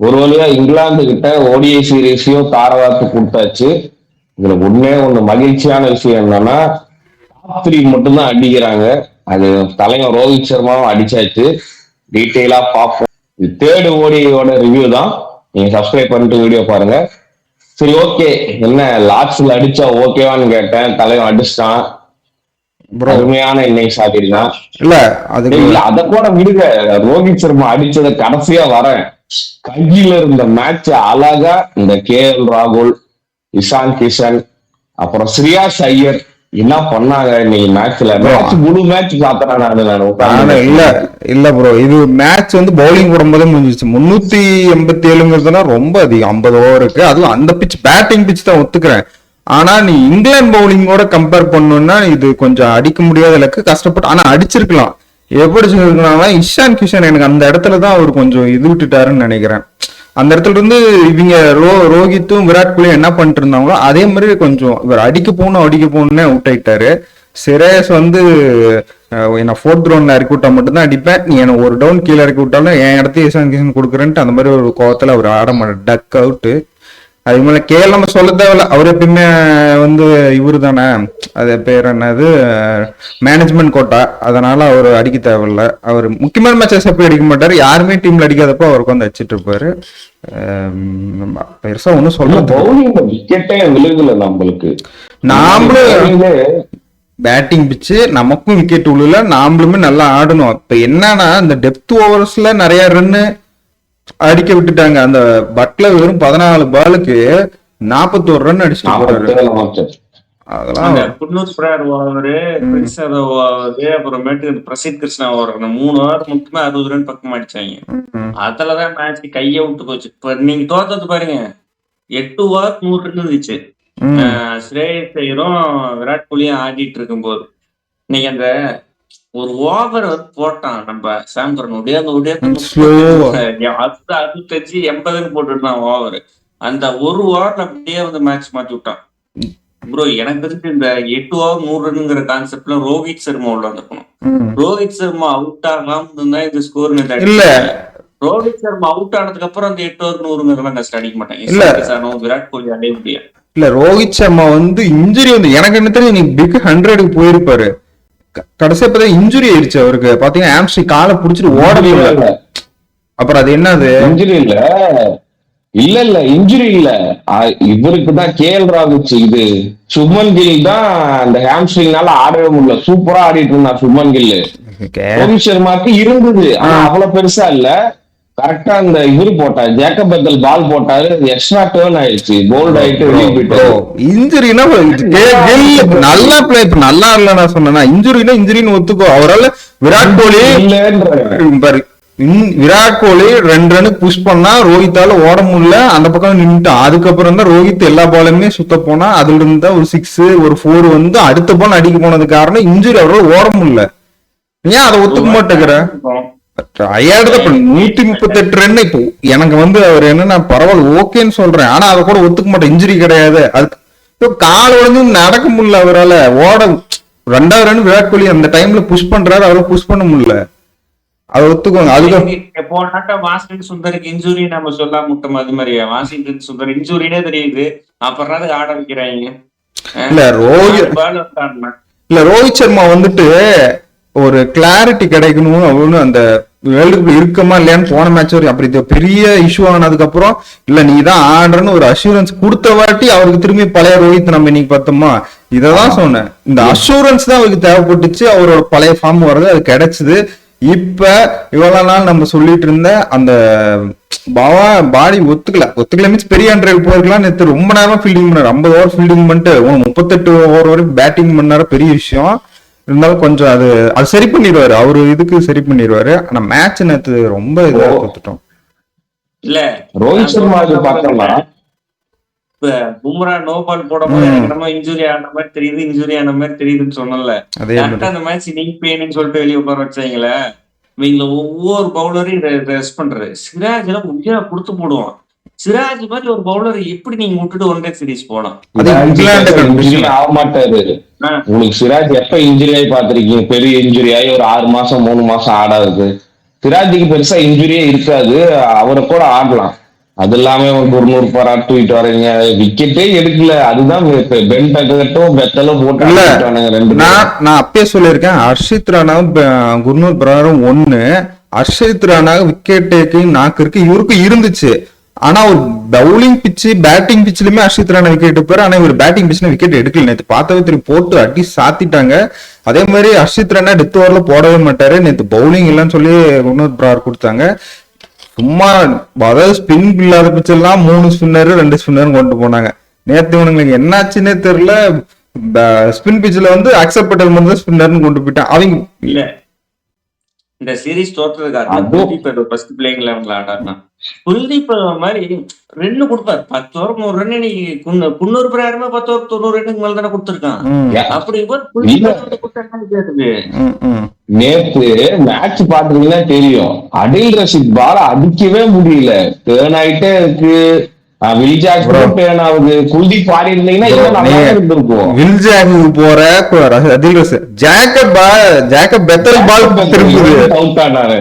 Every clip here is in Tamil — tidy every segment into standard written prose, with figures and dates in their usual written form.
ஒரு வழியா இங்கிலாந்து கிட்ட ஓடிஐ சீரீஸையும் தாரவாத்து கொடுத்தாச்சு. இதுல ஒண்ணே ஒண்ணு மகிழ்ச்சியான விஷயம் என்னன்னா டாப் 3 மட்டும்தான் அடிக்கிறாங்க. அது தலைவர் ரோஹித் சர்மாவும் அடிச்சாச்சு. டீட்டெயிலா பார்ப்போம். இது தேர்டு ஓடிஐயோட ரிவ்யூ தான். நீங்க சப்ஸ்கிரைப் பண்ணிட்டு வீடியோ பாருங்க. சரி, ஓகே. என்ன லார்ட்ஸ்ல அடிச்சா ஓகேவான்னு கேட்டேன். தலைவன் அடிச்சிட்டான். அருமையான இன்னிங்ஸ் ஆடிருக்கான். இல்ல அத கூட விடுங்க. ரோஹித் சர்மா அடிச்சத கடைசியா வரேன். கையில இருந்த மேட்ச் அழகா இந்த KL ராகுல், இஷான் கிஷன், அப்புறம் ஸ்ரேயாஸ் ஐயர் என்ன பண்ணாங்க இன்னைக்கு மேட்ச்ல. முழு மேட்ச் பார்த்தேன். இல்ல ப்ரோ, இது மேட்ச் வந்து பவுலிங் போடும்போதே முடிஞ்சிச்சு. 387 ரொம்ப அதிகம் 50 ஓவருக்கு. அதுவும் அந்த பிச் பேட்டிங் பிச் தான் ஒத்துக்கிறேன். ஆனா நீ இங்கிலாந்து பவுலிங்கோட கம்பேர் பண்ணணும்னா இது கொஞ்சம் அடிக்க முடியாத இலக்கு, கஷ்டப்பட்டு ஆனா அடிச்சிருக்கலாம். எப்படி சொல்லிருக்கலாம்னா இஷான் கிஷன் எனக்கு அந்த இடத்துலதான் அவர் கொஞ்சம் இது விட்டுட்டாருன்னு நினைக்கிறேன். அந்த இடத்துல இருந்து இவங்க ரோஹித்தும் விராட் கோலியும் என்ன பண்ணிட்டு இருந்தாங்களோ அதே மாதிரி கொஞ்சம் இவர் அடிக்க போகணும்னே அவுட் ஆயிட்டாரு. சிரேயஸ் வந்து என்ன 4th ரவுண்ட்ல இறக்கி விட்டா மட்டும்தான் அடிப்பேன், நீ என்ன ஒரு டவுன் கீழே இறக்கி விட்டாலும் என் இடத்தையும் இஷான் கிஷன் கொடுக்குறேன்ட்டு அந்த மாதிரி ஒரு கோவத்துல அவர் ஆட மாட்டார். Duck out. அதுக்கு மேல KL நம்ம சொல்ல தேவையில்ல, அவர் எப்பயுமே வந்து இவரு தானே, அது பேர் என்னது, மேனேஜ்மெண்ட் கோட்டா. அதனால அவர் அடிக்க தேவையில்ல. அவர் முக்கியமான மேட்சஸ் எப்படி அடிக்க மாட்டாரு, யாருமே டீம்ல அடிக்காதப்போ அவருக்கு வந்து அடிச்சிட்டு இருப்பாரு. பெருசா ஒன்னும் சொல்ல நம்மளுக்கு. நாமளும் பேட்டிங் பிச்சு நமக்கும் விக்கெட் உள்ள, நாமளுமே நல்லா ஆடணும். இப்ப என்னன்னா இந்த டெப்த் ஓவர்ஸ்ல நிறைய ரன்னு அடிக்க விட்டுட்டாங்க. அந்த பட்லர் வெறும் 14 பாலுக்கு 41 ரன் அடிச்சுட்டு போறாரு. அதெல்லாம் குன்னூர் பிரார் ஓவரு, அப்புறமேட்டு பிரசித் கிருஷ்ணா ஓவர், 3 ஓவர் மட்டுமே 60 ரன் பக்கம் அடிச்சாங்க. அதுலதான் மேட்ச் கைய விட்டு போச்சு. இப்ப நீங்க தோத்தது பாருங்க, 8 ஓவர் 100 ரன் இருந்துச்சு. ஸ்ரேயஸ் ஐயரும் விராட் கோலியும் ஆடிட்டு இருக்கும் போது இன்னைக்கு அந்த ஒரு ஓவர் போட்டான் நம்ம சாம்கரன், 65-80 போட்டுருந்தான் ஓவர். அந்த ஒரு ஓவர்ல அப்படியே வந்து மேட்ச் மாத்தி விட்டான் ப்ரோ. எனக்கு தெரிஞ்சு இந்த 8 ஓவர் 100 ரன்னுங்கிற கான்செப்ட்ல ரோஹித் சர்மா உள்ள வந்துக்கணும். ரோஹித் சர்மா அவுட் ஆகாம இருந்தா இந்த ஸ்கோர் இல்ல. ரோஹித் சர்மா அவுட் ஆனதுக்கு அப்புறம் அந்த 8 ஓவர் 100 கஷ்டம் அடிக்க மாட்டாங்க. விராட் கோலி அடைய முடியாது. இல்ல ரோஹித் சர்மா வந்து இன்ஜுரி வந்து எனக்கு என்ன தெரியும், நீ பிக் 100க்கு போயிருப்பாரு. கடைசியா பார்த்தா இன்ஜுரி ஆயிடுச்சு அவருக்கு. பாத்தீங்கன்னா ஆம்ஸ்ட்ரி காலை புடிச்சிட்டு ஓடவே இல்லை. அப்புறம் அது என்னது இன்ஜுரி இல்ல இன்ஜுரி இல்ல, இவருக்கு தான் KL ராகுல். இது சுப்மன் கில் தான் அந்த ஹாம்ஸ்ட்ரிங்னால ஆடவே முடியல. சூப்பரா ஆடிட்டு இருந்தார் சுப்மன் கில். ரோஹித் சர்மாக்கு இருந்தது, ஆனா அவ்வளவு பெருசா இல்ல. கரெக்டா அந்த இவரு போட்டாரு, ஜேக்கப் பெத்தல் பால் போட்டாரு, எக்ஸ்ட்ரா டர்ன் ஆயிடுச்சு, போல்ட் ஆயிட்டு வெளியே போயிட்டாரு. இன்ஜுரினா நல்லா பிளே நல்லா இல்ல நான் சொன்னா, இன்ஜுரின்னு ஒத்துக்கோ. அவரால் விராட் கோலி விராட் கோலி 2 ரன் புஷ் பண்ணா ரோஹித்தால ஓட முடியல, அந்த பக்கம் நின்றுட்டான். அதுக்கப்புறம் தான் ரோஹித் எல்லா பாலுமே சுத்த போனா, அதுல இருந்து ஒரு 6 ஒரு 4 வந்து அடுத்த பால் அடிக்க போனது காரணம் இன்ஜுரி. அவரால் ஓட முடியல. ஏன் அதை ஒத்துக்க மாட்டேங்கிற? 138 ரன். இப்போ எனக்கு வந்து அவர் என்னன்னா பரவாயில்ல ஓகேன்னு சொல்றேன், ஆனா அதை கூட ஒத்துக்க மாட்டேன். இன்ஜுரி கிடையாது, அது கால் உடஞ்சு நடக்க முடியல அவரால். ஓட 2வது ரன் விராட் கோலி அந்த டைம்ல புஷ் பண்றாரு, அவரை புஷ் பண்ண முடியல. அதை ஒத்துக்கோங்க. அதுக்கு போனாட்ட வாஷிங்டன் சுந்தருக்கு இன்ஜுரி நம்ம சொல்லாம முட்டோம். அது மாதிரியா வாஷிங்டன் சுந்தர் இன்ஜுரினே தெரியுது, அப்புறம் ஆட வைக்கிறாங்க. இல்ல ரோஹித் சர்மா வந்துட்டு ஒரு கிளாரிட்டி கிடைக்கணும் அப்படின்னு அந்த வேர்ல்டு கப் இருக்கமா இல்லையான்னு போன மேட்ச் வரைக்கும் அப்படி பெரிய இஷ்யூ ஆனதுக்கு அப்புறம் இல்ல நீ தான் ஆடுறன்னு ஒரு அஷூரன்ஸ் கொடுத்த வாட்டி அவருக்கு திரும்பி பழைய ரோஹித் நம்ம இன்னைக்கு பார்த்தோமா. இததான் சொன்னேன், இந்த அஷூரன்ஸ் தான் அவருக்கு தேவைப்பட்டுச்சு. அவரோட பழைய ஃபார்ம் வர்றது அது கிடைச்சது. இப்ப இவ்வளவு நாள் நம்ம சொல்லிட்டு இருந்த அந்த பாடி ஒத்துக்கல மீன்ஸ் பெரிய அண்டர் போயிருக்கலாம். நேற்று ரொம்ப நேரமா ஃபீல்டிங் பண்ணாரு, 50 ஓவர் ஃபீல்டிங் பண்ணிட்டு 38 ஓவர் வரைக்கும் பேட்டிங் பண்ணாரு. பெரிய விஷயம். இருந்தாலும் கொஞ்சம் அது சரி பண்ணிடுவாரு, அவரு இதுக்கு சரி பண்ணிடுவாரு. ஆனா மேட்ச் நேற்று ரொம்ப இதா கொடுத்துட்டோம். இல்ல ரோஹித் சர்மா பாக்கலாம், இப்ப பும்ரா நோ பால் போடும்போது எனக்கு நம்ம இன்ஜுரி ஆன மாதிரி தெரியுதுன்னு சொன்னல. அந்த மேட்ச் நீங்க பேனுன்னு சொல்லிட்டு வெளியே உட்கார வச்சாங்களே, இவங்கள ஒவ்வொரு பவுலரையும் ரெஸ்ட் பண்றது. சிராஜ் எல்லாம் முக்கியமா கொடுத்து போடுவான். சிராஜ் மாதிரி ஒரு பவுலர் எப்படி நீங்க விட்டுட்டு 1 டே சீரிஸ் போலாம்? ஆக மாட்டாரு. உங்களுக்கு சிராஜ் எப்ப இன்ஜுரி ஆகி பாத்திருக்கீங்க? பெரிய இன்ஜுரி ஆகி ஒரு 6 மாசம் 3 மாசம் ஆடாது. சிராஜுக்கு பெருசா இன்ஜுரியே இருக்காது, அவரை கூட ஆடலாம். அது இல்லாம ஒரு 100 பாராட்டு தூக்கிட்டு வரீங்க, விக்கெட்டே எடுக்கல. அதுதான் பென் டக்கட்டும் பெத்தலும் போட்டு இல்ல அடிச்சுட்டானுங்க ரெண்டு பேரும். நான் அப்பயே சொல்லியிருக்கேன், ஹர்ஷித் ராணாவும் குர்னூர் பிரகாரம் ஒண்ணு. ஹர்ஷித் ராணா விக்கெட் டேக்கிங் நாக்கு இருக்கு, இவருக்கு இருந்துச்சு. ஆனா ஒரு பவுலிங் பிச்சு பேட்டிங் பிச்சிலுமே ஹர்ஷித் ராணா விக்கெட் எடுப்பாரு. ஆனா இவர் பேட்டிங் பிச்சுல விக்கெட் எடுக்கல. நேற்று பார்த்தவே திருப்பி போட்டு அடி சாத்திட்டாங்க. அதே மாதிரி ஹர்ஷித் ராணா டெத் ஓவர்ல போடவே மாட்டாரு. நேற்று பவுலிங் இல்லைன்னு சொல்லி குர்னூர் பிரகார் கொடுத்தாங்க. சும்மா அதாவது ஸ்பின் இல்லாத பிச்செல்லாம் 3 ஸ்பின்னர் 2 ஸ்பின்னர் கொண்டு போனாங்க. நேத்து இவனுங்களுக்கு என்னாச்சுன்னே தெரியல. ஸ்பின் பிச்சில் வந்து அக்செப்ட் பட்டல் மட்டும் தான் ஸ்பின்னர்னு கொண்டு போயிட்டான் அவங்க. இல்ல இந்த சீரீஸ் தோற்றதுக்கு காரணம் குல்தீப் யாதவ் ஃபர்ஸ்ட் பிளேயிங் லெவன்ல ஆடாருன்னா. குல்தீப் மாதிரி 2 கொடுப்பாரு. 10 ஓவர் 100 ரன். இன்னைக்கு குன்னூர் பிரகாரமே 10 ஓவர் 90 ரன்னுக்கு மேல தானே கொடுத்துருக்கான். அப்படி குல்தீப் கொடுத்தாங்க. நேத்து மேட்ச் பாத்தீங்கன்னா தெரியும், அடில் ரஷீத் பால் அடிக்கவே முடியல. டேர்ன் ஆயிட்டே இருக்கு. வில்ஜாக் டேர்ன் ஆகுது. குல்தீப் ஆடி இருந்தீங்கன்னா நல்லா இருந்திருக்கும். வில்ஜாக் போற அதில் ஜேக்கப் பெத்தல் பால் அவுட் ஆனாரு.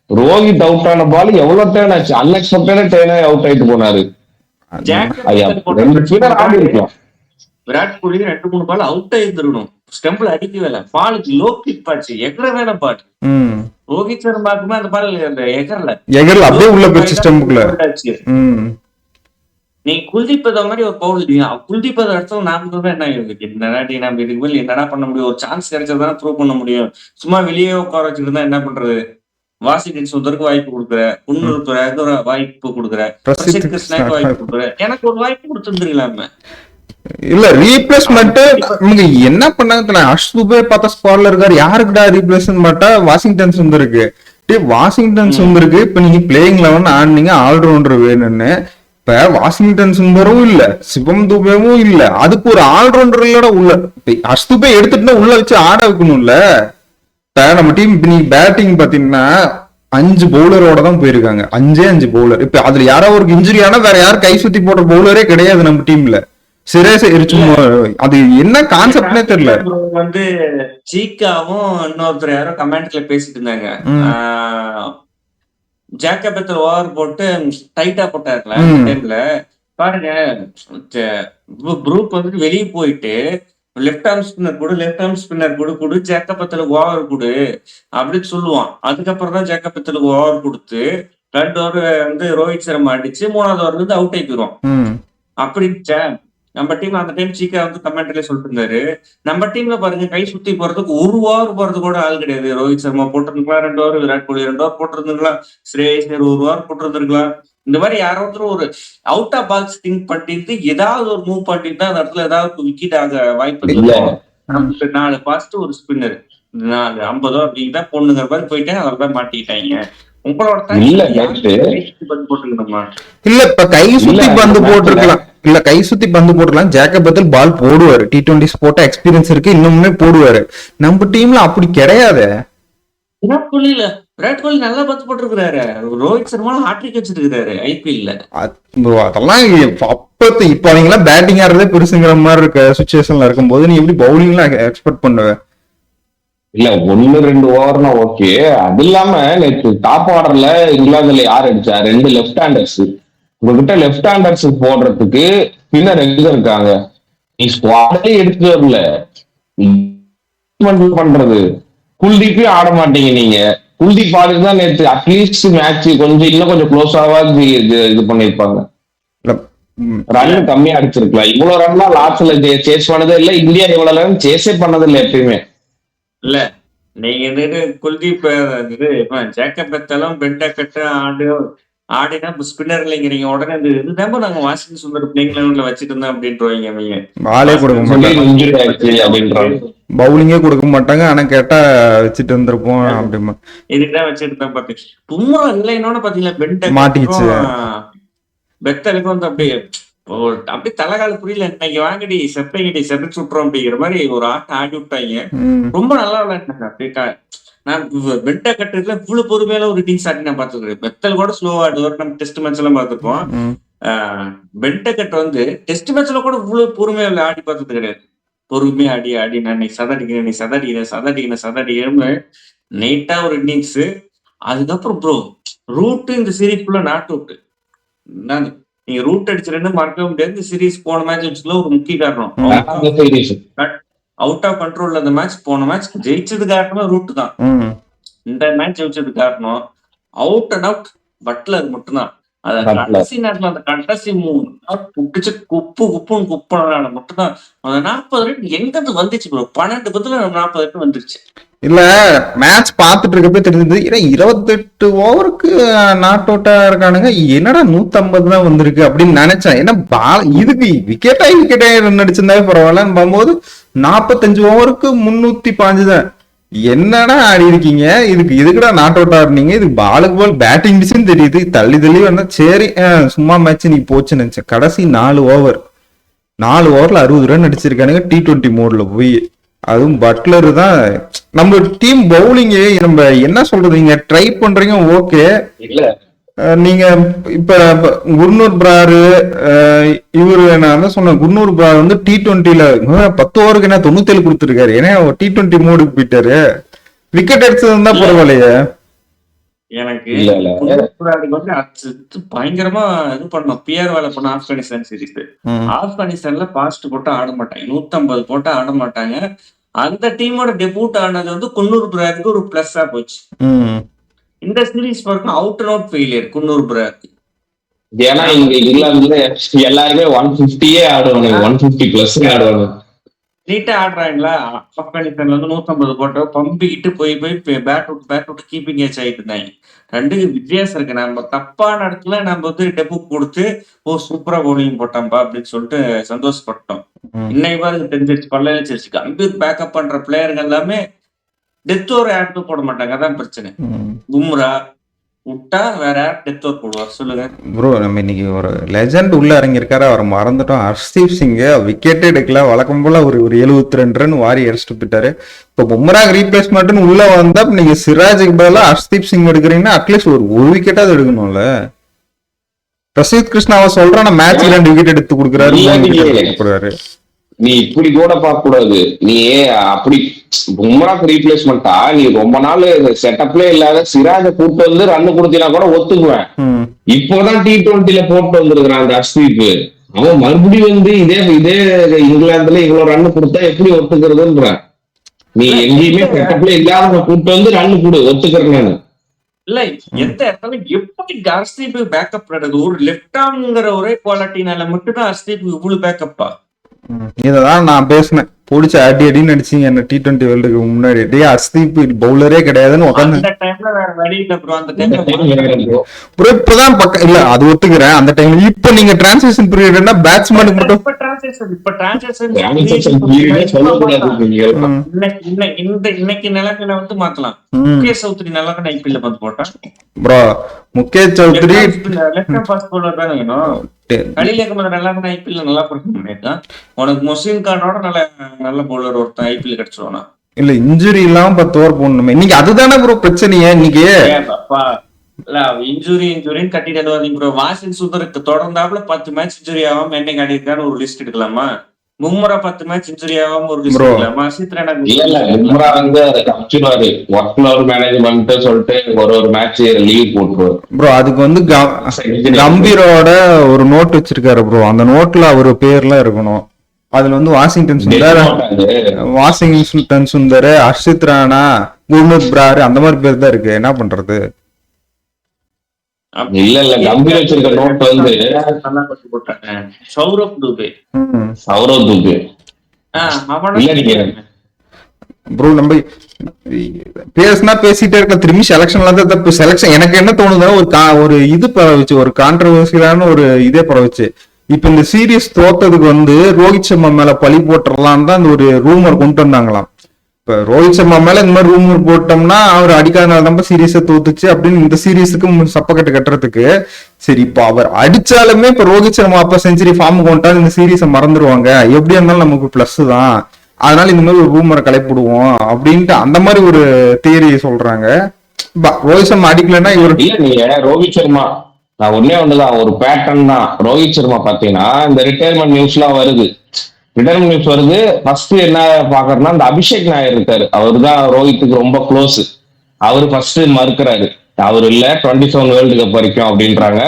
ரோஹித் அவுட் ஆன பால் எவ்வளவு டேர்ன் ஆச்சு. அன்எக்ஸ்பெக்டடா டேர்ன் ஆகி அவுட் ஆயிட்டு போனாரு. Virat Kohli 2-3 ball out ஆயிருந்துருக்கணும். ஸ்டெம்பிள் அடிக்கவே இல்லை. பாலுக்கு லோ கிக் பாச்சு, எகர வேண பால். ரோஹித் சர்மாக்குமே அந்த பால் எகரல அப்படியே உள்ள போச்சு ஸ்டெம்புக்குள்ள. நீ குல்தீப் யாதவ் மாதிரி ஒரு பவுல், குல்தீப் யாதவ் இடத்துல நாம என்ன இருக்கு, நம்ம இதுக்கு மேல என்னடா பண்ண முடியும்? ஒரு சான்ஸ் கிடைச்சதானே ப்ரூவ் பண்ண முடியும். சும்மா வெளியே உட்கார வச்சுட்டு இருந்தா என்ன பண்றது? வாஷிங்டன் சுந்தருக்கு வாய்ப்பு கொடுக்குற, குன்னூருக்கு ஒரு வாய்ப்பு கொடுக்குற, பிரசித் கிருஷ்ணாக்கு வாய்ப்பு கொடுக்குற, எனக்கு ஒரு வாய்ப்பு கொடுத்துருந்துருக்கலாமே. இல்ல ரீப்ளேஸ்மெண்ட் இவங்க என்ன பண்ணாங்க? அஷ்துபே பார்த்தா ஸ்பாட்ல இருக்காரு. யாருக்குடா ரீப்ளேஸ்மெண்ட் பார்த்தா வாஷிங்டன் சுந்தருக்கு. வாஷிங்டன் சுந்தருக்கு இப்ப நீங்க பிளேயிங் 11 ஆடுனீங்க, ஆல்ரவுண்டர் வேணும்னு. இப்ப வாஷிங்டன் சுந்தரும் இல்ல, சிவம் துபேவும் இல்ல. அதுக்கு ஒரு ஆல்ரவுண்டர் இல்லடா உள்ள. அஷ்துபே எடுத்துட்டு உள்ள வச்சு ஆட வைக்கணும்ல. இப்ப நம்ம டீம் இப்ப நீங்க பேட்டிங் பாத்தீங்கன்னா 5 பவுலரோட தான் போயிருக்காங்க. 5 பவுலர். இப்ப அதுல யாராவது ஒரு இன்ஜுரி ஆனா வேற யாரும் கை சுத்தி போடுற பவுலரே கிடையாது நம்ம டீம்ல. சிரேஸ் எரிச்சுமோ அது என்ன கான்செப்ட்னே தெரியல. வந்து சீக்காவும் இன்னொருத்தர் யாரோ கமெண்ட்ல பேசிட்டு இருந்தாங்க. ஜேக்கப் பெத்தல் ஓவர் போட்டு டைட்டா போட்டாருல டைம்ல பாருங்க. ப்ரூக் வந்துட்டு வெளியே போயிட்டு லெஃப்ட் ஆர்ம் ஸ்பின்னர் கொடு ஜேக்கப் பெத்தலுக்கு ஓவர் கொடு அப்படின்னு சொல்லுவான். அதுக்கப்புறம் தான் ஜேக்கப் பெத்தலுக்கு ஓவர் கொடுத்து 2 ஓவர் வந்து ரோஹித் சர்மா அடிச்சு 3வது ஓவர் வந்து அவுட் ஆயிக்கிறோம். அப்படி நம்ம டீம் அந்த டைம் சீக்கா வந்து கமெண்ட்ல சொல்லிட்டு இருந்தாரு, நம்ம டீம்ல பாருங்க கை சுத்தி போறதுக்கு 1 ஓவர் போறது கூட ஆள் கிடையாது. ரோஹித் சர்மா போட்டிருந்துக்கலாம் 2 ஓவர், விராட் கோலி 2 ஓவர் போட்டிருந்துருக்கலாம், ஸ்ரேயஸ் 1 ஓவர் போட்டிருந்துருக்கலாம். இந்த மாதிரி யாராவது ஒரு அவுட் ஆஃப் பாக்ஸ் திங்க் பண்ணிட்டு ஏதாவது ஒரு மூவ் பண்ணிட்டு அந்த இடத்துல ஏதாவது விக்கெட் ஆக வாய்ப்பு இல்லை. 4 பாஸ்ட் ஒரு ஸ்பின்னர் 50 ஓவர் நீங்க தான் பொண்ணுங்கிற மாதிரி போயிட்டேன், அதில் தான் மாட்டிக்கிட்டாங்க. இல்ல இப்ப கை சுத்தி பந்து போட்டிருக்கலாம். இல்ல கை சுத்தி பந்து போட்டுக்கலாம். ஜேக்கப் பெத்தல் பால் போடுவாரு. T20 போட்ட எக்ஸ்பீரியன்ஸ் இருக்கு, இன்னுமே போடுவாரு. நம்ம டீம்ல அப்படி கிடையாது. விராட் கோலி நல்லா பந்து போட்டிருக்காரு. ரோஹித் சர்மா ஹாட்ரிக் வச்சிருக்காரு IPL-ல. அதெல்லாம் இப்ப அவங்க எல்லாம் பேட்டிங் ஆடுறதே பெருசுங்கிற மாதிரி இருக்க சுச்சுவேஷன்ல இருக்கும்போது நீ எப்படி பவுலிங் எல்லாம் எக்ஸ்பெக்ட் பண்ணுவ? இல்ல 1-2 ஓவர்னா ஓகே. அது இல்லாம நேற்று டாப் ஆர்டர்ல இங்கிலாந்துல யார் அடிச்சா? 2 லெப்ட் ஹேண்டர்ஸ். உங்ககிட்ட லெப்ட் ஹேண்டர்ஸ் போடுறதுக்கு ஸ்பின்னர் எங்க இருக்காங்க? நீ ஸ்குவாடே எடுத்து வரல, பண்றது குல்தீப்பே ஆட மாட்டீங்க. நீங்க குல்தீப் ஆடுதான் நேற்று அட்லீஸ்ட் மேட்ச் இன்னும் கொஞ்சம் க்ளோஸ் ஆகாது இது பண்ணிருப்பாங்க. ரன் கம்மியா அடிச்சிருக்கலாம். இவ்வளவு ரன்லாம் லாஸ்ட்ல சேஸ் பண்ணதே இல்ல. இந்தியா இவ்வளவு ரன் சேஸே பண்ணது இல்லை எப்பயுமே. இல்ல நீங்க வந்துட்டு குல்தீப் ஜேக்கப் பெத்தலும் பென்டக்கட்டு ஆடினா ஸ்பின்னர் இல்லைங்கிறீங்க. உடனே இதுதான் நாங்க வாஷிங்டன் சுந்தர் பிளேயிங் லெவன்ல வச்சிட்டு இருந்தோம் அப்படின்றவங்க. பாலே கொடுக்க மாட்டாங்க, பவுலிங்கே கொடுக்க மாட்டாங்க. ஆனா கேட்டா வச்சுட்டு இருந்திருப்போம் அப்படிமா. இதுதான் வச்சிட்டு இருந்தேன் பாத்து. பும்ரா இல்லைன்னு பாத்தீங்களா பென்டக் மாட்டிச்சு. பெத்தலுக்கு வந்து அப்படியே தலைகால புரியல. இன்னைக்கு வாங்கடி செப்பைச்சு விட்டுறோம் அப்படிங்கிற மாதிரி ஒரு ஆட்டம் ஆடி விட்டாங்க. ரொம்ப நல்லா விளையாண்டாங்க. அப்படியே நான் பென்ட கட்டுறதுல இவ்வளவு பொறுமையில ஒரு இன்னிங்ஸ் ஆடி நான் பாத்துருக்கேன். பெத்தல் கூட ஸ்லோ ஆடுவார். நம்ம டெஸ்ட் மேட்ச் எல்லாம் பாத்துருப்போம். பென்ட கட் வந்து டெஸ்ட் மேட்ச்ல கூட இவ்வளவு பொறுமையில ஆடி பார்த்தது கிடையாது. பொறுமையா ஆடி நான் சதடிக்கிறேன் நைட்டா ஒரு இன்னிங்ஸ். அதுக்கப்புறம் ப்ரோ ரூட் இந்த சீரீஸ் ஃபுல்லா நாட் அவுட். நீங்க ரூட் அடிச்சிருன்னு மறக்கவே முடியாது. சீரிஸ் போன மேட்ச் வச்சுல ஒரு முக்கிய காரணம் சீரீஸ் அவுட் ஆஃப் கண்ட்ரோல். அந்த மேட்ச் போன மேட்ச் ஜெயிச்சது காரணமே ரூட் தான். இந்த மேட்ச் ஜெயிச்சது காரணம் அவுட் அண்ட் அவுட் பட்லர் மட்டும்தான். அத கடைசி நேரத்துல அந்த கடைசி 3 புடிச்சு குப்புன்னு குப்பினால மட்டும்தான் அந்த 40 ரன் எங்க இருந்து வந்துச்சு ப்ரோ? 12 பத்துல 40 ரன் வந்துருச்சு. இல்ல மேட்ச் பாத்துட்டு இருக்கப்ப தெரிஞ்சது, ஏன்னா 28 ஓவருக்கு நாட் அவுட்டா இருக்கானுங்க, என்னடா 150 தான் வந்திருக்கு அப்படின்னு நினைச்சேன். ஏன்னா இதுக்கு விக்கெட் ரன் அடிச்சிருந்தாவே பரவாயில்லன்னு பார்க்கும்போது 45 ஓவருக்கு 305 தான். என்னடா ஆடி இருக்கீங்க, இதுக்குடா நாட் அவுட் ஆடுனீங்க, இது பாலுக்கு பால் பேட்டிங் பிச்சுன்னு தெரியுது, தள்ளி வந்தா சரி சும்மா மேட்ச் நீ போச்சுன்னு நினைச்சேன். கடைசி 4 ஓவர்ல 60 ரன் அடிச்சிருக்கானுங்க T20 மோட்ல போய். அதுவும் பட்லர் தான். நம்ம டீம் பவுலிங் நம்ம என்ன சொல்றது, நீங்க ட்ரை பண்றீங்க ஓகே. இல்ல நீங்க இப்ப குர்னூர் பிராரு இவரு நான் தான் சொன்னேன், குர்னூர் பிரார் வந்து T20ல 10 ஓவருக்கு என்ன 97 கொடுத்துருக்காரு. ஏன்னா T20 மோடுக்கு போயிட்டாரு. விக்கெட் எடுத்ததுதான் பரவாயில்லையே. எனக்கு பயங்கரமா இது பண்ணோம். பிஆர் வேலை பண்ண ஆப்கானிஸ்தான் சீரிஸ். ஆப்கானிஸ்தான்ல பாஸ்ட் போட்டு ஆட மாட்டாங்க, 150 போட்டு ஆட மாட்டாங்க. அந்த டீமோட டெபியூட் ஆனது வந்து குன்னூர் பிராருக்கு ஒரு பிளஸ்ஸா போச்சு. இந்த சீரீஸ் பாருங்க அவுட் அண்ட் அவுட் ஃபெயிலியர் குன்னூர் பிராருக்கு. ஏன்னா இங்க இங்கிலாந்துல எல்லாருமே 150 ஆடுவாங்க, 150 பிளஸ் ஆடுவாங்க. நீட்டா ஆடுறாங்களா? ஆப்கானிஸ்தான்ல வந்து 150 போட்டோ பம்பிக்கிட்டு போய் பேட் விட்டு கீப்பிங் ஏச் ஆயிட்டு இருந்தாங்க. 2 வித்தியாசம் இருக்கு. நம்ம தப்பான இடத்துல நம்ம வந்து டெபு கொடுத்து சூப்பரா பவுலிங் போட்டோம்பா அப்படின்னு சொல்லிட்டு சந்தோஷப்பட்டோம். இன்னைக்கு பாருங்க தெரிஞ்சிருச்சு, பல்லிச்சிருச்சு. கம்பீர் பேக்கப் பண்ற பிளேயர்கள் எல்லாமே டெத் ஓவர் யாருக்கும் போட மாட்டாங்க. அதான் பிரச்சனை. பும்ரா விட்டா வேற யார் டெத் ஓவர் போடுவார் சொல்லுங்க ப்ரோ. நம்ம இன்னைக்கு ஒரு லெஜண்ட் உள்ள இறங்கியிருக்காரு, அவரை மறந்துட்டோம். ஹர்ஷ்தீப் சிங் விக்கெட்டே எடுக்கல, வழக்கம் போல ஒரு 72 ரன் வாரி அடிச்சுட்டு போயிட்டாரு. இப்போ பும்ரா ரீப்ளேஸ்மெண்ட்னு உள்ள வந்தா நீங்க சிராஜுக்கு பதிலாக ஹர்ஷ்தீப் சிங் எடுக்கிறீங்கன்னா அட்லீஸ்ட் ஒரு விக்கெட்டாவது எடுக்கணும்ல. பிரசித் கிருஷ்ணாவை சொல்றான் மேட்ச் 2 விக்கெட் எடுத்து கொடுக்குறாரு. நீ இப்படி கூட பார்க்க கூடாது. நீ அப்படி பும்ராக்கு ரீப்ளேஸ்மெண்டா நீ ரொம்ப நாள் செட்டப்ல இல்லாத சிராஜ கூட்டு வந்து ரன் கொடுத்தீங்கன்னா கூட ஒத்துக்குவேன். இப்போதான் T20ல போட்டு வந்திருக்கிறான் அந்த ஹர்ஷ்தீப். அவன் மறுபடியும் வந்து இதே இங்கிலாந்துல இவ்வளவு ரன் கொடுத்தா எப்படி ஒத்துக்கிறதுன்ற? நீ எங்கேயுமே செட்டப்ல இல்லாத கூட்டு வந்து ரன் கொடு, ஒத்துக்கிறேன் நானு. இல்ல எந்த இடத்துல எப்படி ஹர்ஷ்தீப் பேக்கப் பண்றது? ஒரு லெப்ட் ஆர்ம்ங்கிற ஒரே குவாலிட்டினால மட்டும்தான் ஹர்ஷ்தீப் இவ்வளவு பேக்கப்பா. இததான் நான் பேசினேன், பிடிச்ச அடின்னு அடிச்சீங்க என்ன T20 வேர்ல்டுக்கு முன்னாடி. ஹர்ஷ்தீப் பவுலரே கிடையாதுன்னு உட்காந்து இப்பதான் பக்கம் இல்ல, அது ஒத்துக்கிறேன். அந்த டைம்ல இப்ப நீங்க டிரான்சிஷன் பீரியட்னா பேட்ஸ்மேனுக்கு மட்டும் இன்னைக்கு நிலக்கல வந்து மாத்தலாம். முகேஷ் சௌத்ரி நல்லா ஐபிஎல் வந்து போட்டான் bro. Mukesh Chaudhary fast bowler தானே வேணும். ஐபிஎல் நல்லா பண்ணிருக்கான். உனக்கு மொசின் கானோட நல்ல பவுலர் ஒருத்தன் ஐபிஎல் கிடைச்சிருவானா? இல்ல இன்ஜுரி இல்லாம 10 ஓவர் போடணுமே. இன்னைக்கு அதுதானே ப்ரோ பிரச்சனையே. இன்னைக்கு இன்ஜுரின்னு கட்டிட்டு வருவீங்க ப்ரோ. வாஷிங் சுந்தருக்கு தொடர்ந்தாப்புல 10 மேட்ச் இன்ஜுரி ஆகாம என்னைக்கு ஆடிருக்கான்னு ஒரு லிஸ்ட் எடுக்கலாமா? பும்ரா 10 மேட்ச் இன்ஜுரி ஆகாம ஒரு லிஸ்ட் எடுக்கலாமா? பும்ரா வந்து அதை கமிச்சிருவாரு, ஒர்க் லோட் மேனேஜ்மெண்ட் சொல்லிட்டு ஒரு மேட்ச் லீவ் போட்டுருவாரு ப்ரோ. அதுக்கு வந்து கம்பீரோட ஒரு நோட் வச்சிருக்காரு ப்ரோ. அந்த நோட்ல அவரு பேர்லாம் இருக்கணும். அதுல வந்து வாஷிங்டன் சுந்தர், ஹர்ஷித் ராணா, குர்னூர் பிரார் அந்த மாதிரி பேர் தான் இருக்கு. என்ன பண்றது? இல்ல கம்பீர் வச்சிருக்க நோட் வந்து சௌரவ் துபே ப்ரோ. நம்ம பேசினா பேசிட்டே இருக்க, திரும்பி செலக்ஷன்ல தான் தப்பு. செலக்ஷன் எனக்கு என்ன தோணுதுன்னா ஒரு இது பரவச்சு, ஒரு கான்ட்ரவர்சியலான ஒரு இதே பரவச்சு. இப்ப இந்த சீரீஸ் தோத்ததுக்கு வந்து ரோஹித் சர்மா மேல பழி போட்டுறலாம் தான் ஒரு ரூமர் கொண்டு வந்தாங்களாம். இப்ப ரோஹித் சர்மா மேல இந்த மாதிரி ரூமர் போட்டோம்னா அவர் அடிக்காதனால தான் சீரீஸை தோத்துச்சு அப்படின்னு இந்த சீரீஸுக்கு சப்பக்கட்டு கட்டுறதுக்கு. சரி, இப்ப அவர் அடிச்சாலுமே இப்ப ரோஹித் சர்மா அப்ப செஞ்சுரி ஃபார்ம் கொண்டா இந்த சீரீஸை மறந்துடுவாங்க. எப்படியா இருந்தாலும் நமக்கு பிளஸ் தான், அதனால இந்த மாதிரி ஒரு ரூமரை கலைப்பிடுவோம் அப்படின்ட்டு அந்த மாதிரி ஒரு தியரி சொல்றாங்க. ரோஹித் சர்மா அடிக்கலன்னா இவர் ரோஹித் சர்மா நான் ஒன்னே ஒண்ணுதான், ஒரு பேட்டர்ன் தான். ரோஹித் சர்மா பாத்தீங்கன்னா இந்த ரிட்டையர்மெண்ட் நியூஸ் எல்லாம் வருது, ஃபர்ஸ்ட் என்ன பாக்குறேன்னா இந்த அபிஷேக் நாயர் இருக்காரு, அவரு தான் ரோஹித்துக்கு ரொம்ப க்ளோஸ். அவரு ஃபர்ஸ்ட் மறுக்கிறாரு, அவர் இல்ல 27 வேர்ல்டு கப் வரைக்கும் அப்படின்றாங்க.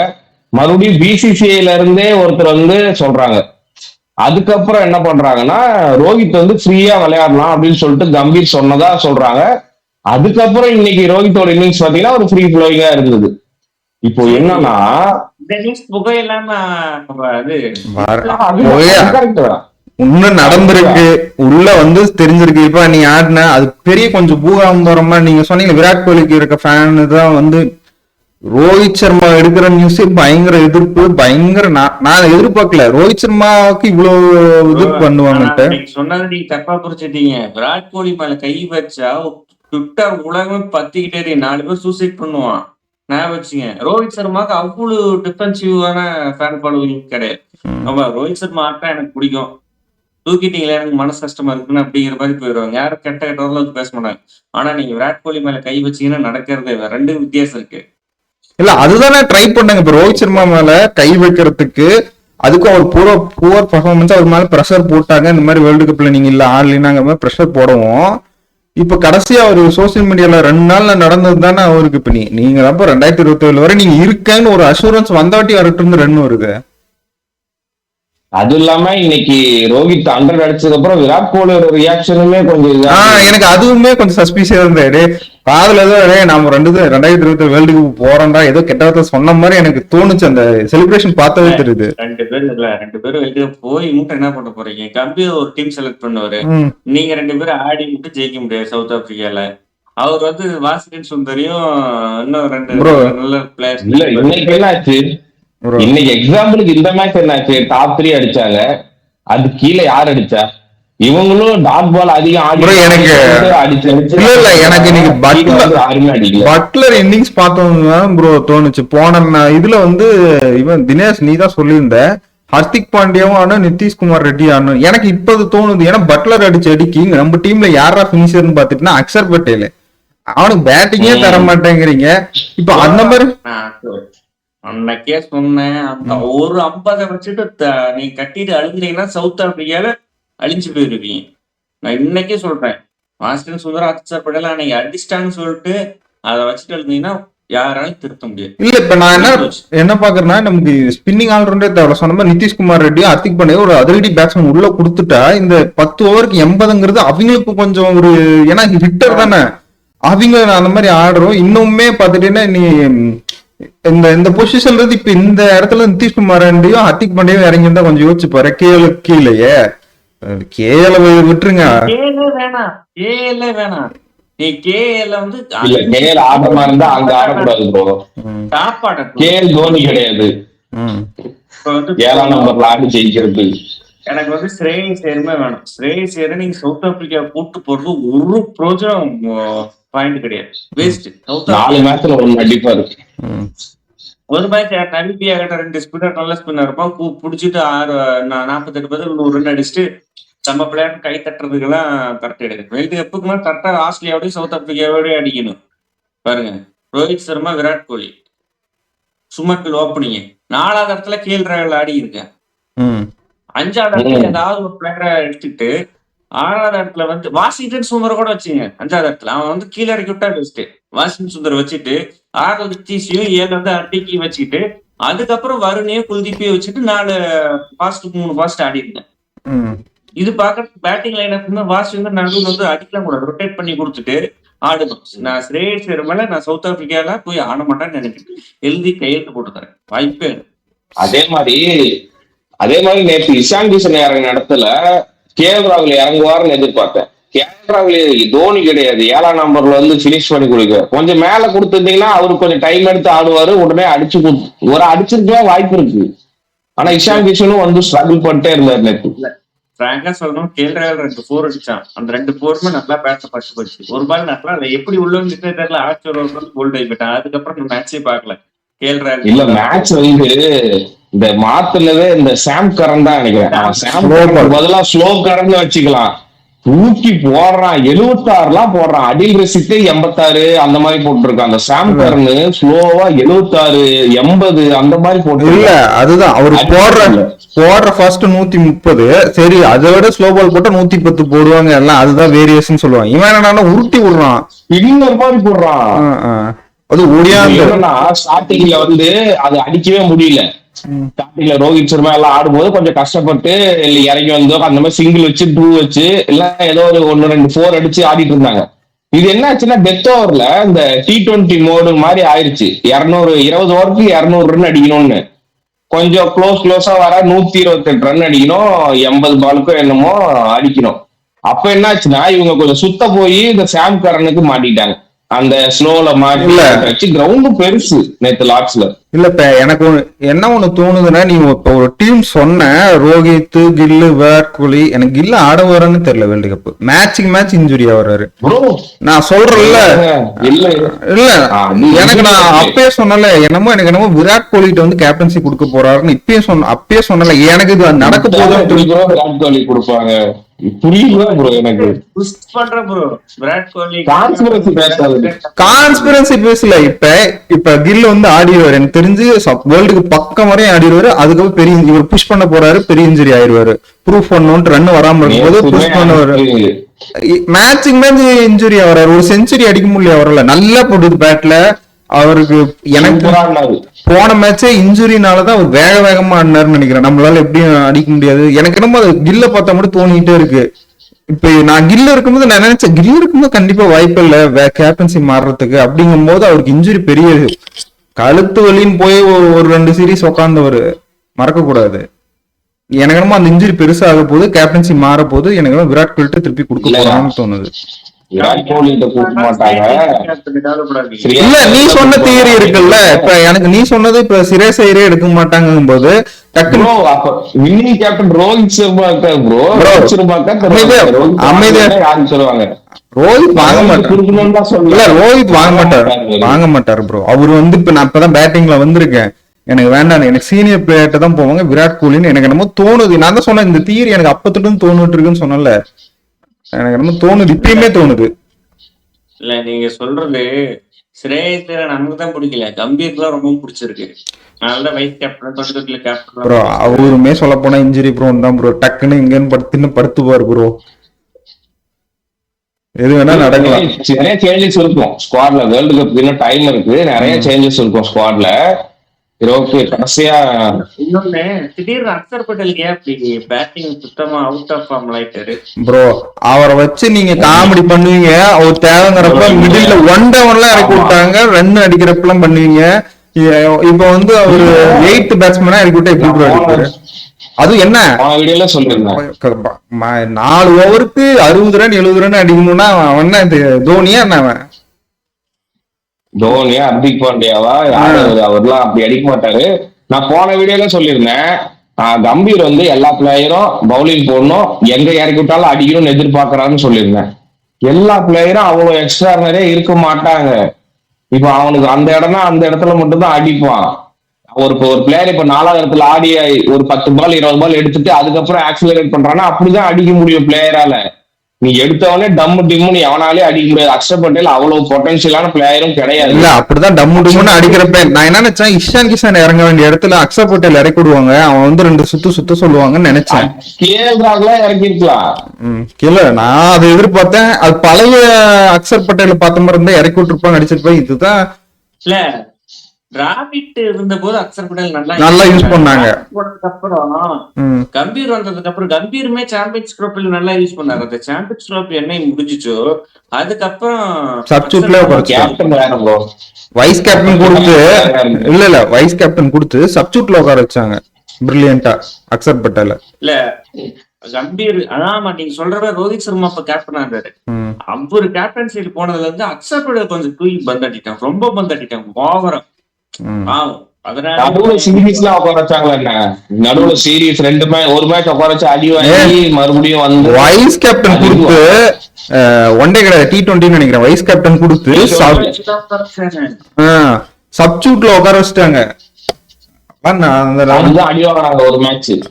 மறுபடியும் பிசிசிஐல இருந்தே ஒருத்தர் வந்து சொல்றாங்க. அதுக்கப்புறம் என்ன பண்றாங்கன்னா ரோஹித் வந்து ஃப்ரீயா விளையாடலாம் அப்படின்னு சொல்லிட்டு கம்பீர் சொன்னதா சொல்றாங்க. அதுக்கப்புறம் இன்னைக்கு ரோஹித்தோட இன்னிங்ஸ் பாத்தீங்கன்னா ஒரு ஃப்ரீ ஃப்ளோயிங்கா இருந்தது. இப்போ என்னன்னா புகையில்லாம அது இன்னும் நடந்திருக்கு, உள்ள வந்து தெரிஞ்சிருக்கு. இப்ப நீங்க ஆடின அது பெரிய கொஞ்சம் பூகாம்பரமா நீங்க சொன்னீங்க. விராட் கோலிக்கு இருக்க ஃபேன் தான் வந்து ரோஹித் சர்மா எடுக்கிற நியூஸ் பயங்கர எதிர்ப்பு, பயங்கர நான் எதிர்பார்க்கல ரோஹித் சர்மாவுக்கு இவ்வளவு இது பண்ணுவாங்க. சொன்னது நீங்க தப்பா புரிச்சுட்டீங்க. விராட் கோலி மேல கை வச்சா ட்விட்டர் உலகம் பத்திக்கிட்டே 4 பேர் சூசைட் பண்ணுவான். நான் வச்சுங்க ரோஹித் சர்மாவுக்கு அவ்வளவு டிஃபென்சிவான ஃபேன் ஃபாலோவிங் கிடையாது. ஆமா, ரோஹித் சர்மா ஆட்டா எனக்கு பிடிக்கும், தூக்கிட்டீங்களா எனக்கு மனசு கஷ்டமா இருக்குன்னு அப்படிங்கிற மாதிரி போயிடுவாங்க. யாரும் கெட்ட கெட்டவரில் வந்து பேச மாட்டாங்க. ஆனா நீங்க விராட் கோலி மேல கை வச்சீங்கன்னா நடக்கிறதே வேற. 2 வித்தியாசம் இருக்கு. இல்ல அதுதானே ட்ரை பண்ணாங்க இப்ப ரோஹித் சர்மா மேல கை வைக்கிறதுக்கு. அதுக்கும் அவர் புவர் பர்ஃபார்மன்ஸ், அவர் மேல ப்ரெஷர் போட்டாங்க. இந்த மாதிரி வேர்ல்டு கப்ல நீங்க இல்ல ஆடலினாங்க மாதிரி ப்ரெஷர் போடவும். இப்ப கடைசியா அவர் சோசியல் மீடியால 2 நாள்ல நடந்தது தானே அவருக்கு. இப்ப நீங்க அப்ப 2027 வரை நீங்க இருக்கேன்னு ஒரு அஷூரன்ஸ் வந்தாட்டி வரட்டு 2 வருது. அது இல்லாம இன்னைக்கு ரோஹித் 100 அடிச்சதுக்கு அப்புறம் விராட் கோலியோட ரியாக்ஷனுமே கொஞ்சம் எனக்கு அதுவுமே கொஞ்சம் சஸ்பீஷியா இருந்தது. காதுல ஏதோ நம்ம 2027 வேர்ல்டு கப் போறோம்டா ஏதோ கெட்ட சொன்ன மாதிரி எனக்கு தோணுச்சு. அந்த செலிப்ரேஷன் பார்த்தாவே தெரியுது. 2 பேரும் வெளியே போய் மட்டும் என்ன பண்ண போறீங்க? கம்பீர் ஒரு டீம் செலக்ட் பண்ணுவாரு, நீங்க 2 பேரும் ஆடி மட்டும் ஜெயிக்க முடியாது. சவுத் ஆப்பிரிக்கால அவர் வந்து வாஷிங்டன் சுந்தரியும் இன்னும் 2 நல்ல பிளேயர்ஸ். இல்ல இன்னைக்கு என்ன ஆச்சு? இன்னைக்கு எக்ஸாம்பிளுக்கு இந்த மேட்ச் என்னாச்சு? டாப் 3 அடிச்சாங்க, அது கீழே யார் அடிச்சா? இவங்களும் டாட் பால் அதிகம் ஆடி. எனக்கு பட்லர் இன்னிங்ஸ் பார்த்தோம்னா ப்ரோ தோணுச்சு. போன இதுல வந்து இவன் தினேஷ் நீ தான் சொல்லியிருந்த ஹர்திக் பாண்டியாவும் ஆனும் நிதிஷ்குமார் ரெட்டி ஆனும். எனக்கு இப்போது தோணுது, ஏன்னா பட்லர் அடிச்சு அடிக்கி நம்ம டீம்ல யாரா பினிஷர்னு பாத்துட்டுனா அக்ஷர் பட்டேல். அவனுக்கு பேட்டிங்கே தர மாட்டேங்கிறீங்க. இப்ப அந்த மாதிரி அன்னைக்கே சொன்னேன், அந்த ஒரு 50 வச்சுட்டு நீ கட்டிட்டு அழுந்தீங்கன்னா சவுத் ஆப்பிரிக்கால அழிஞ்சு போயிருவீங்க. நான் இன்னைக்கே சொல்றேன், வாஷிங்டன் சுந்தர் அக்ஷர் பட்டேல் அன்னைக்கு அடிச்சிட்டான்னு சொல்லிட்டு அதை வச்சுட்டு எழுந்தீங்கன்னா யாராலும் திருத்த முடியாது. இல்ல இப்ப நான் என்ன பாக்குறேன்னா, நமக்கு ஸ்பின்னிங் ஆல்ரவுண்டே தேவை. சொன்ன மாதிரி நிதிஷ்குமார் ரெட்டி, ஹர்திக் பாண்டியா ஒரு அதிரடி பேட்ஸ்மேன் உள்ள கொடுத்துட்டா இந்த 10 ஓவருக்கு 80ங்கிறது அவங்களுக்கு கொஞ்சம் ஒரு, ஏன்னா ஹிட்டர் தானே அவங்க அந்த மாதிரி ஆடுறோம். இன்னுமே பாத்துட்டீங்கன்னா நீ இந்த பொசிஷன்ல இருந்து இப்ப இந்த இடத்துல நிதிஷ்குமார் ரெட்டியும் ஹர்திக் பாண்டியாவும் இறங்கி இருந்தா கொஞ்சம் யோசிச்சு பாரு. கீழே கேஎல விட்டுருங்க. வேணாம் நீ கேஎல் வந்து கேஎல் ஆடுறமா இருந்தா அங்க ஆடக்கூடாது ப்ரோ. கேஎல் தோனி கிடையாது 7ஆம் நம்பர்ல ஆடி ஜெயிக்கிறது. எனக்கு வந்து ஸ்ரேயஸ் ஐயருமே வேணும். ஸ்ரேயஸ் ஐயரை நீங்க சவுத் ஆப்பிரிக்கா கூட்டு போறது ஒரு பிரோஜனம் பாயிண்ட் கிடையாது, வேஸ்ட். 4 மேட்ச்ல 1 அடிப்பாரு. ஒரு மேட்ச் நம்பிக்கையா கிட்ட 2 ஸ்பின்னர் நல்ல ஸ்பின்னர் இருப்பான், புடிச்சிட்டு 48 பதில் 100 ரன் அடிச்சுட்டு நம்ம பிளேயர் கை தட்டுறதுக்கெல்லாம் கரெக்ட் எடுக்கணும். வேர்ல்டு கப்புக்குலாம் கரெக்டா ஆஸ்திரேலியாவோடய சவுத் ஆப்பிரிக்காவோடய அடிக்கணும். பாருங்க, ரோஹித் சர்மா, விராட் கோலி, சுமக்கில் ஓப்பனிங்க 4வது இடத்துல கேஎல் ராகுல் ஆடி இருக்கேன். 5வது இடத்துல ஏதாவது ஒரு பிளேயரை எடுத்துட்டு 6வது இடத்துல வந்து வாஷிங்டன் சுந்தர் கூட வச்சுங்க. 5வது இடத்துல அவன் வந்து கீழே இறக்கி விட்டா பெஸ்ட். வாஷிங்டன் சுந்தர் வச்சுட்டு 6வது நிதிஷையும் 7வது அட்டிக்கு வச்சுக்கிட்டு அதுக்கப்புறம் வருணையும் குல்தீப்பையும் வச்சுட்டு 4 ஃபாஸ்ட் 3 ஃபாஸ்ட் ஆடி இருந்தேன். இது பாக்குறது பேட்டிங் லைன் அப் வாஷிங்டன் நடுவில் வந்து அடிக்கலாம் கூட ரொட்டேட் பண்ணி கொடுத்துட்டு ஆடுணும். நான் ஸ்ரேயஸ் ஐயர் மேல நான் சவுத் ஆப்பிரிக்கால போய் ஆட மாட்டேன்னு நினைக்கிறேன். எழுதி கையெழுத்து போட்டுக்கிறேன், வாய்ப்பே. அதே மாதிரி நேற்று இஷான் கிஷன் இறங்கின இடத்துல கேஎல் ராகுல் இறங்குவாருன்னு எதிர்பார்த்தேன். கேஎல் ராகுல் தோனி கிடையாது, 7ஆம் நம்பர்ல வந்து பினிஷ் பண்ணி கொடுக்க கொஞ்சம் மேல கொடுத்துருந்தீங்கன்னா அவருக்கு கொஞ்சம் டைம் எடுத்து ஆடுவாரு, உடனே அடிச்சிருக்கவே வாய்ப்பு இருக்கு. ஆனா இஷான் கிஷனும் வந்து ஸ்ட்ரகிள் பண்ணிட்டே இருந்தாரு நேற்று. பிராங்கா சொல்லணும், கேஎல் ராகுல் 2 4 அடிச்சான். அந்த 2 4மே நல்லா பேட்ஸ் பட்டு போச்சு. ஒரு பால் நல்லா எப்படி உள்ள தெரியல, ஆக்சுவல் கோல்ட் ஆகிட்டான். அதுக்கப்புறம் மேட்சே பார்க்கல கேஎல் ராகுல். இல்ல மேட்ச் வந்து இந்த மாத்துலவே இந்த சாம் கரன் தான் நினைக்கிறேன். சாம் கரன் பதிலா ஸ்லோ கரன் வச்சுக்கலாம். தூக்கி போடுறான், 76 போடுறான். அடில் ரசித்து 86 அந்த மாதிரி போட்டுருக்கான். அந்த சாம் கரன் ஸ்லோவா 76 80 அந்த மாதிரி போட்டு. இல்ல அதுதான் அவரு போடுற ஃபர்ஸ்ட் 130. சரி, அதை விட ஸ்லோ பால் போட்டா 110 போடுவாங்க எல்லாம். அதுதான் வேரியேஷன் சொல்லுவாங்க. இவன் என்னன்னா உருட்டி விடுறான், இன்னொரு மாதிரி போடுறான். அது ஓடியாந்து ஸ்டார்டிங்ல வந்து அது அடிக்கவே முடியல. ஸ்டார்டிங்ல ரோஹித் சர்மா எல்லாம் ஆடும்போது கொஞ்சம் கஷ்டப்பட்டு இறங்கி வந்தோம். அந்த மாதிரி சிங்கிள் வச்சு 2 வச்சு எல்லாம் ஏதோ ஒரு 1-2 4 அடிச்சு ஆடிட்டு இருந்தாங்க. இது என்ன ஆச்சுன்னா டெத் ஓவர்ல இந்த T20 மோடு மாதிரி ஆயிருச்சு. 20 ஓவருக்கு 200 ரன் அடிக்கணும்னு கொஞ்சம் க்ளோஸா வர 128 ரன் அடிக்கணும், 80 பாலுக்கும் என்னமோ அடிக்கணும். அப்ப என்ன ஆச்சுன்னா இவங்க கொஞ்சம் சுத்த போய் இந்த சாம் கரனுக்கு மாட்டிட்டாங்க. அந்த ஸ்லோல மாட்டி கிரவுண்டு பெருசு நேத்து லார்ட்ஸ்ல. இல்ல இப்ப எனக்கு என்ன ஒண்ணு தோணுதுன்னா, நீ இப்ப ஒரு டீம் சொன்ன ரோஹித், கில்லு, விராட் கோலி, எனக்கு கில்ல ஆட வரன்னு தெரியல. வேர்ல்டு கப் மேட்ச் இன்ஜுரியா வர்றாரு. நான் சொல்றேன்ல, இல்ல எனக்கு நான் அப்பயே சொன்னல, எனக்கு விராட் கோலிட்ட வந்து கேப்டன்சி கொடுக்க போறாருன்னு அப்பயே சொன்னல. எனக்கு இது நடக்க போதும். விராட் கோலி கொடுப்பாங்க புரியுதா ப்ரோ? எனக்கு கான்ஸ்பிரன்சி பேசல. இப்ப கில் வந்து ஆடிடுவாரு, எனக்கு தெரிஞ்சு வேர்ல்டுக்கு பக்கம் வரையும் ஆடிடுவாரு. அதுக்கப்புறம் பெரிய இவர் புஷ் பண்ண போறாரு, பெரிய இன்ஜுரி ஆயிடுவாரு. ப்ரூஃப் பண்ணணும் ரன் வராம இருக்கும்போது புஷ் பண்ணுவாரு. மேட்ச் இன்ஜுரி ஆகிறாரு. ஒரு செஞ்சுரி அடிக்க முடியல அவரால். நல்லா போடுது பேட்ல அவருக்கு. எனக்கு போன மேட்சே இன்ஜுரினாலதான் அவர் வேகமா ஆடினாருன்னு நினைக்கிறேன். நம்மளால எப்படியும் அடிக்க முடியாது. எனக்கு என்னமோ அது கில்ல பார்த்தா மட்டும் தோணிக்கிட்டே இருக்கு. இப்ப நான் கில்ல இருக்கும்போது நான் நினைச்சேன், கில்ல இருக்கும்போது கண்டிப்பா வாய்ப்பு இல்ல கேப்டன்சி மாறுறதுக்கு. அப்படிங்கும் போது அவருக்கு இன்ஜுரி பெரிய கழுத்து வலின்னு போய் ஒரு 2 சீரீஸ் உட்கார்ந்தவர், மறக்க கூடாது. எனக்கு என்னமோ அந்த இன்ஜுரி பெருசாக போது, கேப்டன்சி மாற போது, எனக்கு விராட் கோலி திருப்பி கொடுக்க போறான்னு தோணுது. இல்ல நீ சொன்ன தியரி இருக்குல்ல, இப்ப எனக்கு நீ சொன்னது இப்ப சிரேஸ் ஐயரே எடுக்க மாட்டாங்கும் போது winning captain Rohit Sharma bro. சொல்லுவாங்க ரோஹித் வாங்க மாட்டார். ரோஹித் வாங்க மாட்டாரு ப்ரோ. அவரு வந்து இப்ப நான் இப்பதான் பேட்டிங்ல வந்திருக்கேன், எனக்கு வேண்டாம், எனக்கு சீனியர் பிளேயர்ட்ட தான் போவாங்க விராட் கோலின்னு எனக்கு என்னமோ தோணுது. நான் தான் சொன்னேன், இந்த தியரி எனக்கு அப்பத்துட்டு தோணுட்டு இருக்குன்னு சொன்னல. எனக்கு என்னமோ தோணுது, இப்பயுமே தோணுது. இல்ல நீங்க சொல்றது ஸ்ரேயஸ் நமக்கு தான் பிடிக்கல, கம்பீர்லாம் ரொம்ப பிடிச்சிருக்கு. அதனாலதான் வைஸ் கேப்டன் 20 கேப்டன் ப்ரோ. அவருமே சொல்ல போனா இன்ஜுரி ப்ரோன் தான் ப்ரோ. டக்குன்னு இங்கன்னு படுத்துவார் ப்ரோ. எது வேணா நடக்கலாம். நிறைய சேஞ்சஸ் இருக்கும் ஸ்குவாட்ல. வேர்ல்டு கப் இன்னும் டைம் இருக்கு, நிறைய சேஞ்சஸ் இருக்கும் ஸ்குவாட்ல. கடைசியா இன்னொன்னு, திடீர்னு அக்சர் பட்டேலுக்கு அப்படி பேட்டிங் சுத்தமா அவுட் ஆஃப் ஃபார்ம் ஆயிட்டாரு ப்ரோ. அவரை வச்சு நீங்க காமெடி பண்ணுவீங்க, அவர் தேவைங்கிறப்ப மிடில் 1 டவுன்லாம் இறக்கி விட்டாங்க, ரன் அடிக்கிறப்பெல்லாம் பண்ணுவீங்க. இப்ப வந்து அவரு 8th பேட்ஸ்மேனா இறக்கி விட்டா எப்படி ப்ரோ அடிப்பாரு? அது என்ன 4 ஓவருக்கு 60 ரன் 70 ரன் அடிக்கணும்னா அவன் தோனியா என்ன? அவன் தோனியா, ஹர்திக் பாண்டியாவா? அவர்லாம் அப்படி அடிக்க மாட்டாரு. நான் போன வீடியோல சொல்லியிருந்தேன், கம்பீர் வந்து எல்லா பிளேயரும் பவுலிங் போடணும், எங்க இறக்கி விட்டாலும் அடிக்கணும்னு எதிர்பார்க்கறான்னு சொல்லியிருந்தேன். எல்லா பிளேயரும் அவ்வளவு எக்ஸ்ட்ரானரே இருக்க மாட்டாங்க. இப்ப அவனுக்கு அந்த இடம்னா அந்த இடத்துல மட்டும்தான் அடிப்பான். ஒரு பிளேயர் இப்ப 4வது இடத்துல ஆடி ஒரு 10 பால் 20 பால் எடுத்துட்டு அதுக்கப்புறம் ஆக்சிலரேட் பண்றான்னா அப்படிதான் அடிக்க முடியும் பிளேயரால. நீ எடுத்தவனே டம்மு டிம்முன்னு எவனாலே அடிக்க முடியாது. அக்ஷர் பட்டேல் அவ்வளவு பொட்டன்ஷியலான பிளேயரும் கிடையாது. இல்ல அப்படிதான் டம்மு டிம்முன்னு அடிக்கிறப்ப நான் என்ன நினைச்சேன், இஷான் கிஷான் இறங்க வேண்டிய இடத்துல அக்ஷர் பட்டேல் இறக்கி விடுவாங்க, அவன் வந்து 2 சுத்து சொல்லுவாங்கன்னு நினைச்சேன். இறக்கிருக்கலாம். இல்ல நான் அதை எதிர்பார்த்தேன். அது பழைய அக்ஷர் பட்டேல் பார்த்த மாதிரி இருந்தா இறக்கி விட்டுருப்பாங்க, அடிச்சிருப்பாங்க. இதுதான் இல்ல டிராவிட் இருந்த போது அக்சர் பட்டேல் நல்லா யூஸ் பண்ணாங்க. அப்புறம் கம்பீர் வந்ததுக்கு அப்புறம் கம்பீருமே சாம்பியன்ஸ் ட்ரோஃபில நல்லா யூஸ் பண்ணாரு. அந்த சாம்பியன்ஸ் ட்ரோஃபி என்ன முடிஞ்சிச்சோ அதுக்கப்புறம் சப்ஸ்டிட்யூட்ல வைஸ் கேப்டன் கொடுத்து இல்ல வைஸ் கேப்டன் கொடுத்து சப்ஸ்டிட்யூட்ல உட்கார வச்சாங்க பிரில்லியண்டா அக்சர் பட்டேல். இல்ல கம்பீர் அதான் நீங்க சொல்றத ரோஹித் சர்மா இப்ப கேப்டனா இருந்தாரு. அவரு கேப்டன்சில போனதுல இருந்து அக்சர் பட்டேல் கொஞ்சம் தூக்கி பந்து அடிட்டான், ரொம்ப பந்து அடிட்டான் ஓவரா. நடுவுல சீரீஸ்லாம் உட்கார வச்சாங்களா என்ன? நடுவுல சீரீஸ் 2 மேட்ச், ஒரு மேட்ச் உட்கார வச்சு அடி வாங்கி மறுபடியும் வந்து வைஸ் கேப்டன் கொடுத்து ஒன் டே கிடையாது T20 நினைக்கிறேன். வைஸ் கேப்டன் கொடுத்து சப்ஸ்டிட்யூட்ல உட்கார வச்சுட்டாங்க. அடி வாங்கினாங்க ஒரு மேட்ச் இல்ல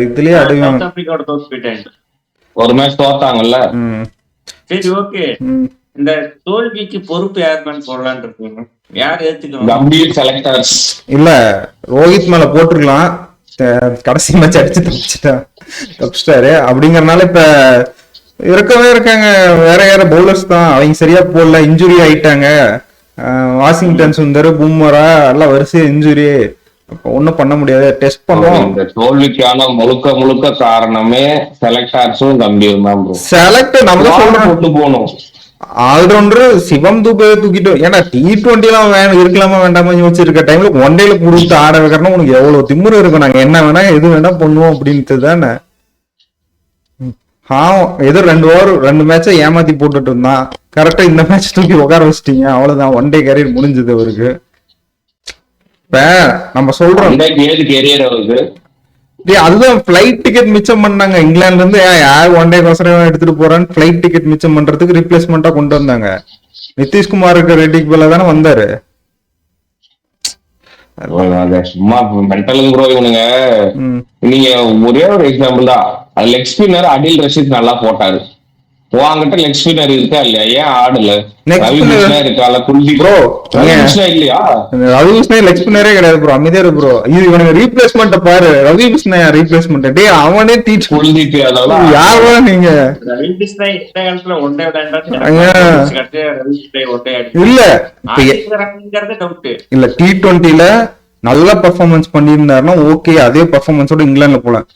இதுலயே அடி ஒரு மேட்ச் தோத்தாங்கல்ல. சரி ஓகே, இந்த தோல்விக்கு பொறுப்பு யாருன்னு போடலான்னு இருக்கீங்க? யார் ஏத்துக்கணும்? கம்பீர் செலக்டர்ஸ் இல்ல ரோஹித் மேல போட்டுருக்கலாம், கடைசி மேட்ச் அடிச்சு தப்பிச்சிட்டாரு அப்படிங்கறதுனால இப்ப இருக்கவே இருக்காங்க. வேற யார பவுலர்ஸ் தான், அவங்க சரியா போடல, இன்ஜுரி ஆயிட்டாங்க. வாஷிங்டன் சுந்தர், பூமரா எல்லாம் வரிசையா இன்ஜுரி. ஒன்னும் பண்ண முடியாது. டெஸ்ட் பண்ணுவோம். இந்த தோல்விக்கான முழுக்க முழுக்க காரணமே செலக்டர்ஸும் கம்பீரும் தான் ப்ரோ. செலக்ட் நம்ம தான் சொல்றோம் கொண்டு போகணும். ஆல்ரவுண்டர் சிவம் தூபே தூக்கிட்டு, ஏன்னா T20 எல்லாம் இருக்கலாமா வேண்டாமா யோசிச்சிருக்க டைம்ல ஒன் டேல கொடுத்து ஆட வைக்கிறோம்னா உனக்கு எவ்வளவு திமிரு இருக்கும். நாங்க என்ன வேணா எது வேணா பண்ணுவோம் அப்படின்ட்டு தானே. ஏதோ 2 ஓவர் 2 மேட்சை ஏமாத்தி போட்டுட்டு இருந்தான். கரெக்டா இந்த மேட்ச் தூக்கி உட்கார வச்சிட்டீங்க, அவ்வளவுதான். ஒன் டே கேரியர் முடிஞ்சது அவருக்கு. இப்ப நம்ம சொல்றோம் கேரியர் அவருக்கு. அதுதான் பிளைட் டிக்கெட் மிச்சம் பண்ணாங்க. இங்கிலாந்துல இருந்து யார் ஒன் டே கோசரம் எடுத்துட்டு போறான்னு பிளைட் டிக்கெட் மிச்சம் பண்றதுக்கு ரீப்ளேஸ்மெண்டா கொண்டு வந்தாங்க. நிதிஷ்குமாருக்கு ரெட்டிக்கு பேல தானே வந்தாரு. சும்மா மென்டல் ப்ரோ இவனுங்க. நீங்க ஒரே ஒரு எக்ஸாம்பிள் தான், லெக் ஸ்பின்னர் அடில் ரஷீத் நல்லா போட்டாரு. வாங்கிட்ட லெக் ஸ்பின்னர் இருக்கா இல்லையா, ஏன் ஆடல? ரவி கிருஷ்ணா இருக்கால, குல்தீப் ப்ரோ ரவி கிருஷ்ணா இல்லையா? ரவி கிருஷ்ணா லெக் ஸ்பின்னரே கிடையாது ப்ரோ, அமைதியா ப்ரோ. இது இவனுக்கு ரீப்ளேஸ்மெண்ட் பாரு. ரவி கிருஷ்ணா ரீப்ளேஸ்மெண்ட் டே அவனே குல்தீப் அதெல்லாம் யாரா நீங்க? ரவி கிருஷ்ணா இந்த காலத்துல ஒன் டே இல்ல டவுட் இல்ல. T20ல நல்ல பெர்ஃபார்மன்ஸ் பண்ணியிருந்தாருன்னா ஓகே, அதே பெர்ஃபார்மன்ஸோட இங்கிலாந்துல போலாம்.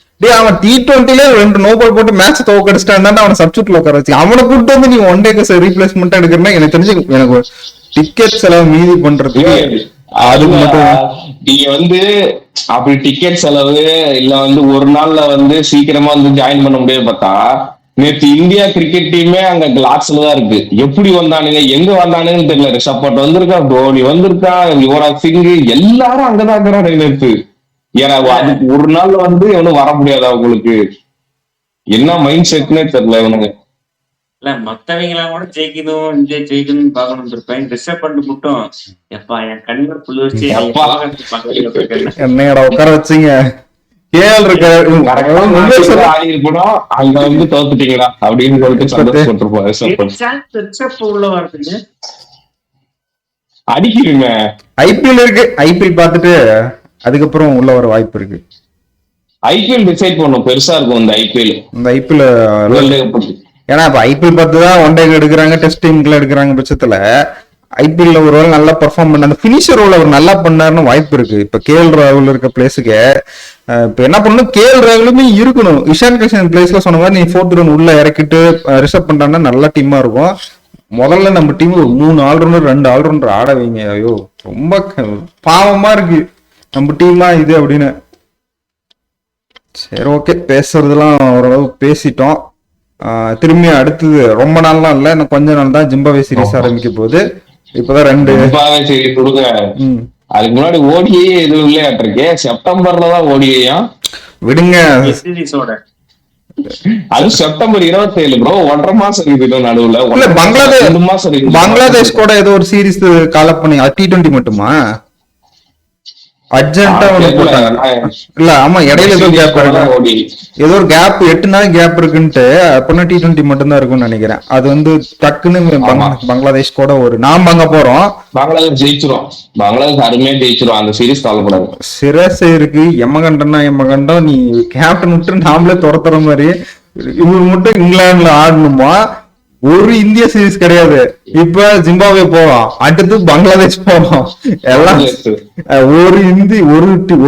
அவன் T20ல 2 நோபால் போட்டு மேட்ச் தோக்கடிச்சிட்டான், அவனை சப்ஸ்டியூட்ல உட்கார வச்சு அவனை கூப்பிட்டு வந்து நீ ஒன் டேக்கு ரீப்ளேஸ்மெண்ட் எடுக்கிறனா எனக்கு தெரிஞ்சு எனக்கு டிக்கெட் செலவு மீதி பண்றதுக்கு அது மட்டும். நீங்க வந்து அப்படி டிக்கெட் செலவு இல்ல வந்து ஒரு நாள்ல வந்து சீக்கிரமா வந்து ஜாயின் பண்ண முடியாது பார்த்தா, நேற்று இந்தியா கிரிக்கெட் டீமே அங்க கிளாஸ்ல தான் இருக்கு. எப்படி வந்தானுங்க, எங்க வந்தானுங்கன்னு தெரியல. ரிஷப் பண்ட் வந்திருக்கா, தோனி வந்திருக்கா, யுவராஜ் சிங் எல்லாரும் அங்கதான் இருக்கிறாங்க நேற்று. ஏன்னா அதுக்கு ஒரு நாள்ல வந்து எவனும் வர முடியாது. அவங்களுக்கு என்ன மைண்ட் செட்னே தெரியல இவனுங்க. இல்ல மத்தவங்களாம் கூட ஜெயிக்கணும், இந்தியா ஜெயிக்கணும்னு பாக்கணும் இருப்பேன். ரிஷப் பண்ட் மட்டும் எப்பா என் கண்ணில் புள்ளி வச்சு என்னடா உட்கார வச்சீங்க. கேஎல் ஆடி இருக்கணும், அங்க வந்து தோத்துட்டீங்களா அப்படின்னு சொல்லிட்டு சந்தோஷப்பட்டிருப்போம். உள்ள வரதுங்க அடிக்கிறீங்க. ஐபிஎல் இருக்கு, ஐபிஎல் பார்த்துட்டு அதுக்கப்புறம் உள்ள வர வாய்ப்பு இருக்கு. ஐபிஎல் டிசைட் பண்ணும், பெருசா இருக்கும் இந்த ஐபிஎல். இந்த ஐபிஎல் ஏன்னா இப்ப ஐபிஎல் பார்த்து தான் ஒன் டே எடுக்கிறாங்க, டெஸ்ட் டீமுக்குள்ள எடுக்கிறாங்க பட்சத்துல ஐபிஎல்ல ஒரு வேலை நல்லா பெர்ஃபார்ம் பண்ண அந்த பினிஷர் ரோல் அவர் நல்லா பண்ணாருன்னு வாய்ப்பு இருக்கு. இப்ப கேஎல் ராகுல் இருக்க பிளேஸுக்கு இப்ப என்ன பண்ணணும், கேஎல் ராகுலுமே இருக்கணும். இஷான் கிஷன் பிளேஸ்ல சொன்ன மாதிரி நீ 4th ரன் உள்ள இறக்கிட்டு ரிஷப் பண்ணான்னா நல்ல டீமா இருக்கும். முதல்ல நம்ம டீம் 3 ஆல்ரவுண்டர் 2 ஆல்ரவுண்டர் ஆட வைங்க. ஐயோ ரொம்ப பாவமா இருக்கு நம்ம டீமா இது அப்படின்னு. சரி ஓகே, பேசுறதுலாம் ஓரளவு பேசிட்டோம். திரும்பி அடுத்தது ரொம்ப நாள்லாம் இல்ல, இன்னும் கொஞ்ச நாள் தான் ஜிம்பாவே சீரிஸ் ஆரம்பிக்க போகுது. இப்பதான் 2 சீரிஸ் கொடுங்க. அதுக்கு முன்னாடி ஓடியே இது விளையாட்டுருக்கு, செப்டம்பர்ல தான் ஓடியா விடுங்க. அது செப்டம்பர் 27 ப்ரோ, 1.5 மாசம் இருக்குது நடுவுல. பங்களாதேஷ் கூட ஏதோ ஒரு சீரிஸ் கால் பண்ணி T20 மட்டுமா அர்ஜென்ட்டா ஒண்ணு போட்டாங்க. இல்ல ஆமா, இடையில ஏதோ கேப் இருக்கு, ஏதோ ஒரு கேப் 8 நாள் கேப் இருக்குன்ட்டு. அப்படின்னா T20 மட்டும் தான் இருக்கும்னு நினைக்கிறேன். அது வந்து டக்குன்னு பங்களாதேஷ் கூட ஒரு நாம் அங்க போறோம். பங்களாதேஷ் ஜெயிச்சிரும், பங்களாதேஷ் அருமையா ஜெயிச்சிரும். அந்த சீரிஸ் கவலைப்படாது. சிரஸ் இருக்கு, எம்மகண்டம்னா எம்மகண்டம். நீ கேப்டன் விட்டு நாமளே துரத்துற மாதிரி இவரு மட்டும் இங்கிலாந்துல ஆடணுமா? ஒரு இந்திய சீரிஸ் கிடையாது. இப்ப ஜிம்பாவே போவோம், அடுத்து பங்களாதேஷ் போவோம். எல்லாம்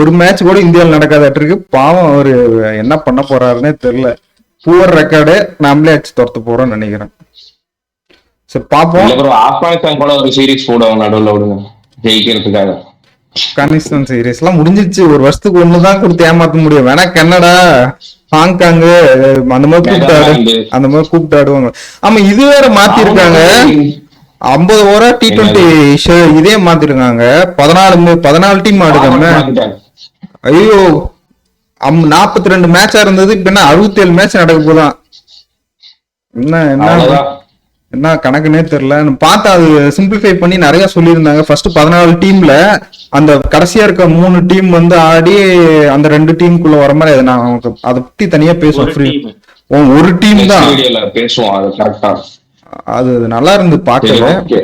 ஒரு மேட்ச் கூட இந்தியாவில் நடக்காத இருக்கு. பாவம் அவரு என்ன பண்ண போறாருன்னே தெரியல. புவர் ரெக்கார்டு நாமளே அடிச்சு துரத்து போறோம்னு நினைக்கிறேன். சரி பாப்போம். ஆப்கானிஸ்தான் கூட ஒரு சீரிஸ் போடுவாங்க நடுவில் விடுங்க ஜெயிக்கிறதுக்காக. ஆப்கானிஸ்தான் சீரிஸ் எல்லாம் முடிஞ்சிச்சு. ஒரு வருஷத்துக்கு ஒண்ணுதான் கொடுத்து ஏமாத்த முடியும். வேணா கனடா, ஹாங்காங் அந்த மாதிரி கூப்பிட்டு ஆடுவாங்க. ஆமா, இது வேற மாத்தி இருக்காங்க. 50 ஓவரா T20 இதே மாத்திருக்காங்க. 14 டீம் ஆடுதாங்க. ஐயோ 42 மேட்சா இருந்தது, இப்ப என்ன 67 மேட்ச் நடக்க போதான். என்ன கணக்குன்னே தெரியல. பார்த்தா அது சிம்பிளிஃபை பண்ணி நிறைய சொல்லியிருந்தாங்க. ஃபர்ஸ்ட் 14 டீம்ல அந்த கடைசியா இருக்க 3 டீம் வந்து ஆடி அந்த 2 டீமுக்குள்ள வர மாதிரி நான் அதை பத்தி தனியா பேசுவோம். ஒரு டீம் தான் பேசுவோம், அது கரெக்டா. அது நல்லா இருந்து பார்க்கல. ஓகே.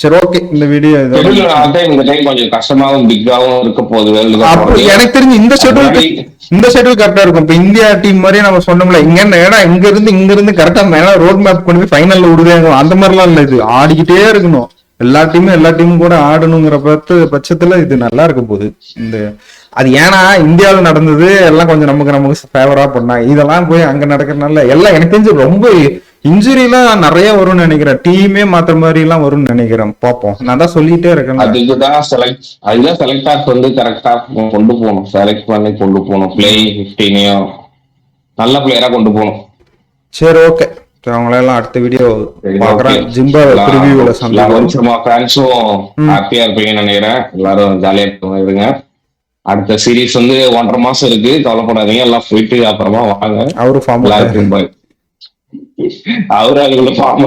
சரி ஓகே, இந்த வீடியோ இந்த டைம் கொஞ்சம் கஷ்டமாவும் பிக்காவும் இருக்க போகுது வேர்ல்டு அப்போ கப். எனக்கு தெரிஞ்சு இந்த ஷெட்யூல் கரெக்டா இருக்கும். இப்ப இந்தியா டீம் மாதிரி நம்ம சொன்னோம்ல, இங்க ஏன்னா இங்க இருந்து கரெக்டா மேல ரோட் மேப் கொண்டு போய் ஃபைனல்ல விடுவாங்க, அந்த மாதிரிலாம் இல்ல. இது ஆடிக்கிட்டே இருக்கணும், எல்லா டீமும் கூட ஆடணுங்கிற பட்சத்துல இது நல்லா இருக்க போகுது. இந்த அது ஏன்னா இந்தியாவில் நடந்தது எல்லாம் கொஞ்சம் நமக்கு ஃபேவரா பண்ணாங்க. இதெல்லாம் போய் அங்க நடக்கிறதுனால எல்லாம் எனக்கு தெரிஞ்சு ரொம்ப இன்ஜுரி எல்லாம் நிறைய வரும்னு நினைக்கிறேன். டீமே மாத்திர மாதிரி எல்லாம் வரும்னு நினைக்கிறேன். பாப்போம், நான் தான் சொல்லிட்டே இருக்கேன். அதுதான் செலக்ட் ஆஃப் வந்து கரெக்டா கொண்டு போகணும், செலக்ட் பண்ணி கொண்டு போகணும். பிளேயிங் 15 நல்ல பிளேயரா கொண்டு போகணும். சரி ஓகே, அவங்களெல்லாம் அடுத்த வீடியோ பாக்குறேன். ஜிம்பாப்வே ப்ரிவியூல சந்தோஷமா ஃபேன்ஸும் ஹாப்பியா இருப்பீங்கன்னு நினைக்கிறேன். எல்லாரும் ஜாலியா இருங்க. அடுத்த சீரீஸ் வந்து 1.5 மாசம் இருக்கு, கவலைப்படாதீங்க. எல்லாம் போயிட்டு அப்புறமா வாங்க. அவரு ஃபார்ம் அவரு அதுக்குள்ள ஃபார்ம்